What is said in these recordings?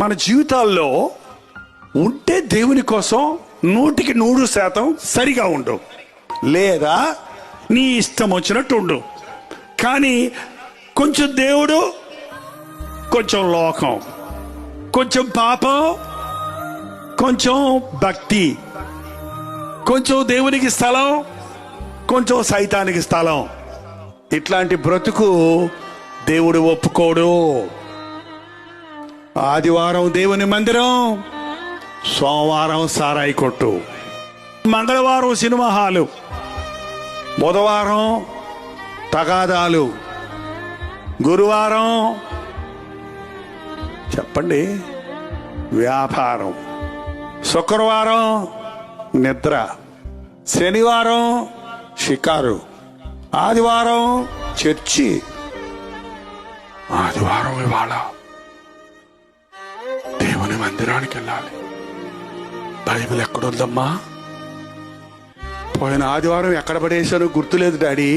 మన జీవితాల్లో ఉంటే దేవుని కోసం 100% సరిగా ఉండు, లేదా నీ ఇష్టం వచ్చినట్టు ఉండు. కానీ కొంచెం దేవుడు, కొంచెం లోకం, కొంచెం పాపం, కొంచెం భక్తి, కొంచెం దేవునికి స్థలం, కొంచెం సైతానికి స్థలం. ఇట్లాంటి బ్రతుకు దేవుడు ఒప్పుకోడు. ఆదివారం దేవుని మందిరం, సోమవారం సారాయి కొట్టు, మంగళవారం సినిమా హాలు, బుధవారం తగాదాలు, గురువారం చెప్పండి వ్యాపారం, శుక్రవారం నిద్ర, శనివారం షికారు, ఆదివారం చర్చి. ఆదివారం ఇవాళ దేవుని మందిరానికి వెళ్ళాలి. బైబిల్ ఎక్కడుందమ్మా? పోయిన ఆదివారం ఎక్కడ పడేశాను గుర్తులేదు డాడీ,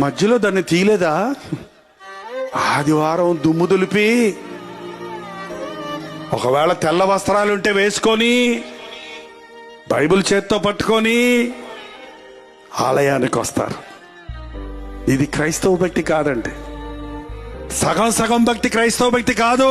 మధ్యలో దాన్ని తీయలేదా? ఆదివారం దుమ్ము దులిపి, ఒకవేళ తెల్ల వస్త్రాలు ఉంటే వేసుకొని, బైబిల్ చేత్తో పట్టుకొని ఆలయానికి వస్తారు. ఇది క్రైస్తవ భక్తి కాదండి. సగం సగం భక్తి క్రైస్తవ భక్తి కాదు.